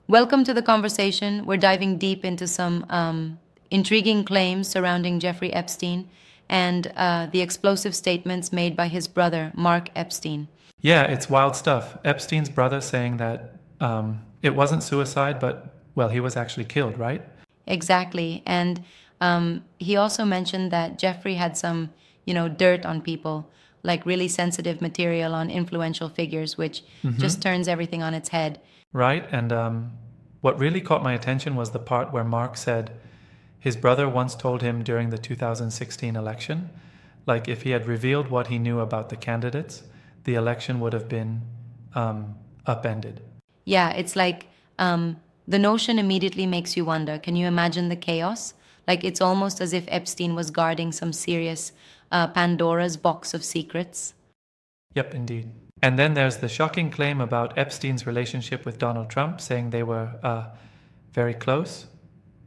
Welcome to the conversation. We're diving deep into some intriguing claims surrounding Jeffrey Epstein and the explosive statements made by his brother, Mark Epstein. Yeah, it's wild stuff. Epstein's brother saying that it wasn't suicide, but, well, he was actually killed, right? Exactly. And he also mentioned that Jeffrey had some, dirt on people, like really sensitive material on influential figures, which just turns everything on its head. Right? And what really caught my attention was the part where Mark said his brother once told him during the 2016 election, like if he had revealed what he knew about the candidates, the election would have been upended. Yeah, it's like the notion immediately makes you wonder, can you imagine the chaos? Like it's almost as if Epstein was guarding some serious Pandora's box of secrets. Yep, indeed. And then there's the shocking claim about Epstein's relationship with Donald Trump, saying they were very close.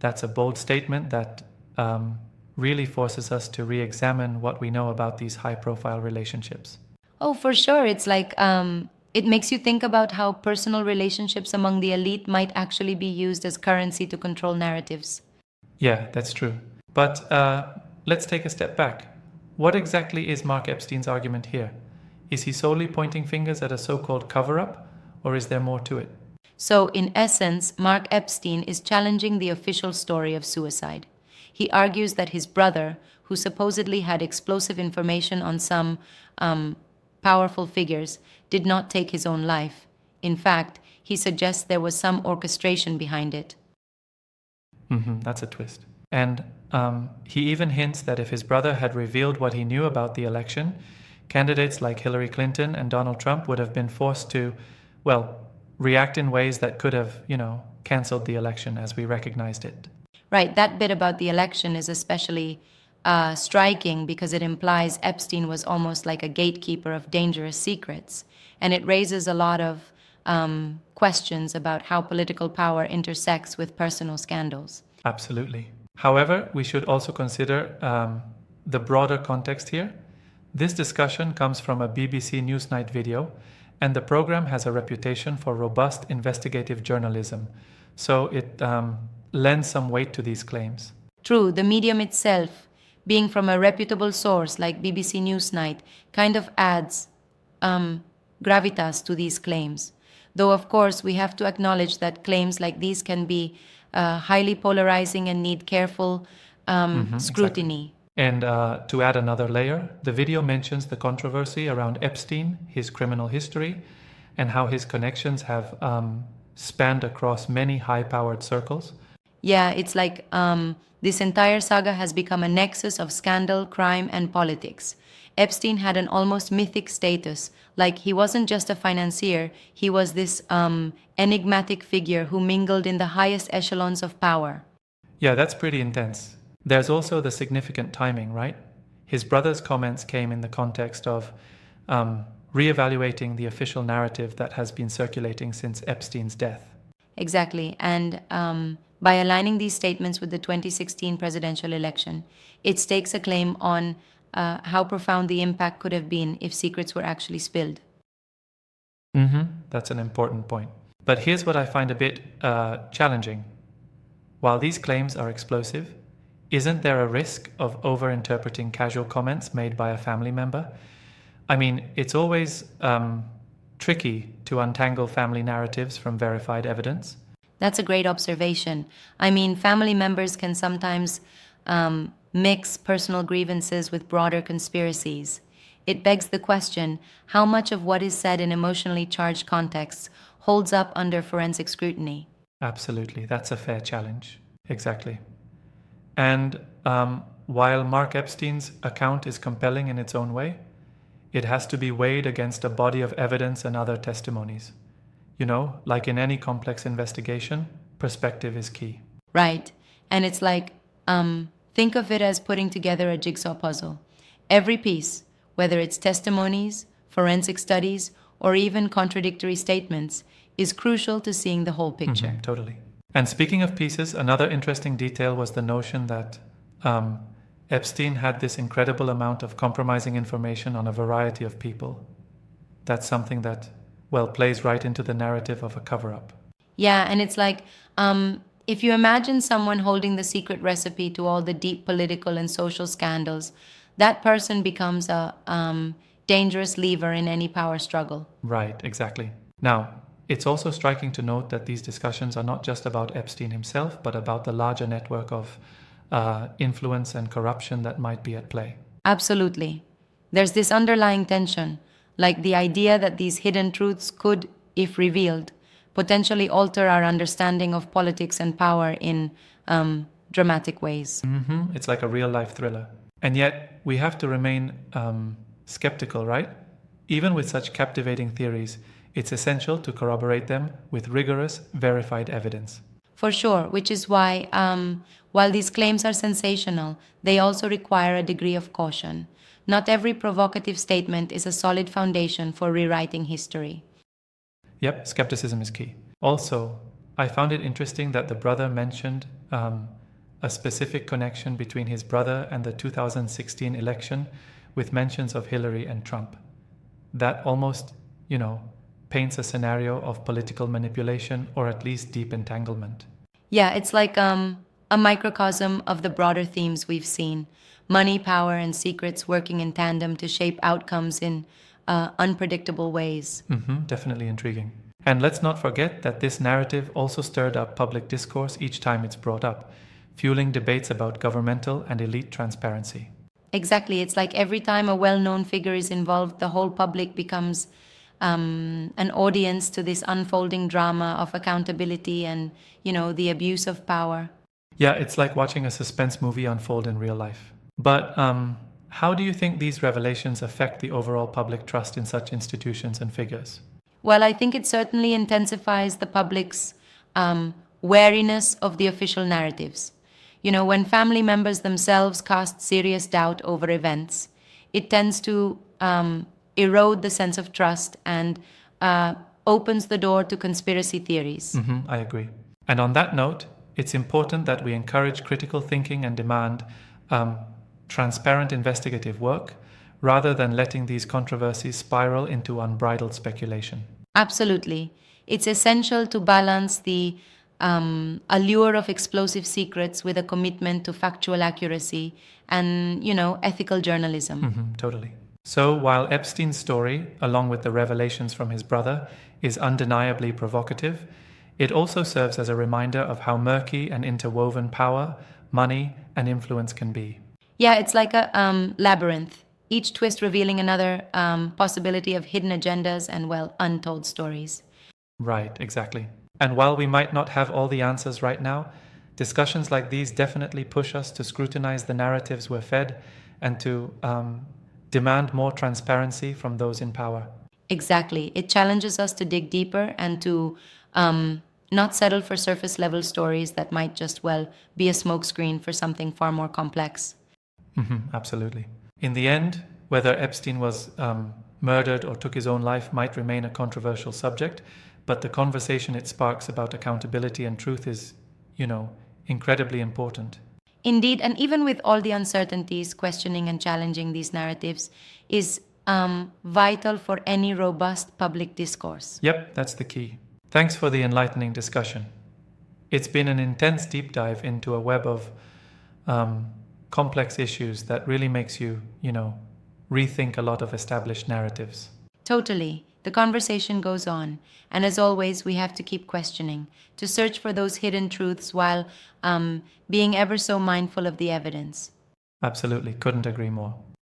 That's a bold statement that really forces us to re examine what we know about these high profile relationships. Oh, for sure. It's like it makes you think about how personal relationships among the elite might actually be used as currency to control narratives. Yeah, that's true. But let's take a step back. What exactly is Mark Epstein's argument here? Is he solely pointing fingers at a so called cover up, or is there more to it? So, in essence, Mark Epstein is challenging the official story of suicide. He argues that his brother, who supposedly had explosive information on some powerful figures, did not take his own life. In fact, he suggests there was some orchestration behind it. That's a twist. And he even hints that if his brother had revealed what he knew about the election, candidates like Hillary Clinton and Donald Trump would have been forced to, well, react in ways that could have, canceled the election as we recognized it. Right, that bit about the election is especially striking because it implies Epstein was almost like a gatekeeper of dangerous secrets. And it raises a lot of questions about how political power intersects with personal scandals. Absolutely. However, we should also consider the broader context here. This discussion comes from a BBC Newsnight video, and the program has a reputation for robust investigative journalism, so it lends some weight to these claims. True, the medium itself, being from a reputable source like BBC Newsnight, kind of adds gravitas to these claims. Though, of course, we have to acknowledge that claims like these can be highly polarizing and need careful scrutiny. Exactly. And to add another layer, the video mentions the controversy around Epstein, his criminal history, and how his connections have spanned across many high-powered circles. Yeah, it's like this entire saga has become a nexus of scandal, crime, and politics. Epstein had an almost mythic status, like he wasn't just a financier, he was this enigmatic figure who mingled in the highest echelons of power. Yeah, that's pretty intense. There's also the significant timing, right? His brother's comments came in the context of reevaluating the official narrative that has been circulating since Epstein's death. Exactly, and by aligning these statements with the 2016 presidential election, it stakes a claim on how profound the impact could have been if secrets were actually spilled. That's an important point. But here's what I find a bit challenging. While these claims are explosive, isn't there a risk of overinterpreting casual comments made by a family member? I mean, it's always tricky to untangle family narratives from verified evidence. That's a great observation. I mean, family members can sometimes mix personal grievances with broader conspiracies. It begs the question, how much of what is said in emotionally charged contexts holds up under forensic scrutiny? Absolutely, that's a fair challenge. Exactly. And while Mark Epstein's account is compelling in its own way, it has to be weighed against a body of evidence and other testimonies. Like in any complex investigation, perspective is key. Right. And it's like, think of it as putting together a jigsaw puzzle. Every piece, whether it's testimonies, forensic studies, or even contradictory statements, is crucial to seeing the whole picture. Totally. And speaking of pieces, another interesting detail was the notion that Epstein had this incredible amount of compromising information on a variety of people. That's something that, well, plays right into the narrative of a cover-up. Yeah, and it's like if you imagine someone holding the secret recipe to all the deep political and social scandals, that person becomes a dangerous lever in any power struggle. Right, exactly. Now, it's also striking to note that these discussions are not just about Epstein himself, but about the larger network of influence and corruption that might be at play. Absolutely. There's this underlying tension, like the idea that these hidden truths could, if revealed, potentially alter our understanding of politics and power in dramatic ways. It's like a real life thriller. And yet, we have to remain skeptical, right? Even with such captivating theories, it's essential to corroborate them with rigorous, verified evidence. For sure, which is why, while these claims are sensational, they also require a degree of caution. Not every provocative statement is a solid foundation for rewriting history. Yep, skepticism is key. Also, I found it interesting that the brother mentioned a specific connection between his brother and the 2016 election with mentions of Hillary and Trump. That almost, paints a scenario of political manipulation or at least deep entanglement. Yeah, it's like a microcosm of the broader themes we've seen: money, power, and secrets working in tandem to shape outcomes in unpredictable ways. Definitely intriguing. And let's not forget that this narrative also stirred up public discourse each time it's brought up, fueling debates about governmental and elite transparency. Exactly. It's like every time a well known figure is involved, the whole public becomes an audience to this unfolding drama of accountability and, the abuse of power. Yeah, it's like watching a suspense movie unfold in real life. But how do you think these revelations affect the overall public trust in such institutions and figures? Well, I think it certainly intensifies the public's wariness of the official narratives. When family members themselves cast serious doubt over events, it tends to erode the sense of trust and opens the door to conspiracy theories. I agree. And on that note, it's important that we encourage critical thinking and demand transparent investigative work rather than letting these controversies spiral into unbridled speculation. Absolutely. It's essential to balance the allure of explosive secrets with a commitment to factual accuracy and, ethical journalism. Totally. So, while Epstein's story, along with the revelations from his brother, is undeniably provocative, it also serves as a reminder of how murky and interwoven power, money, and influence can be. Yeah, it's like a labyrinth, each twist revealing another possibility of hidden agendas and, well, untold stories. Right, exactly. And while we might not have all the answers right now, discussions like these definitely push us to scrutinize the narratives we're fed and to demand more transparency from those in power. Exactly. It challenges us to dig deeper and to not settle for surface level stories that might just, well, be a smokescreen for something far more complex. Absolutely. In the end, whether Epstein was murdered or took his own life might remain a controversial subject, but the conversation it sparks about accountability and truth is, incredibly important. Indeed, and even with all the uncertainties, questioning and challenging these narratives is vital for any robust public discourse. Yep, that's the key. Thanks for the enlightening discussion. It's been an intense deep dive into a web of complex issues that really makes you, rethink a lot of established narratives. Totally. The conversation goes on, and as always, we have to keep questioning, to search for those hidden truths while being ever so mindful of the evidence. Absolutely, couldn't agree more.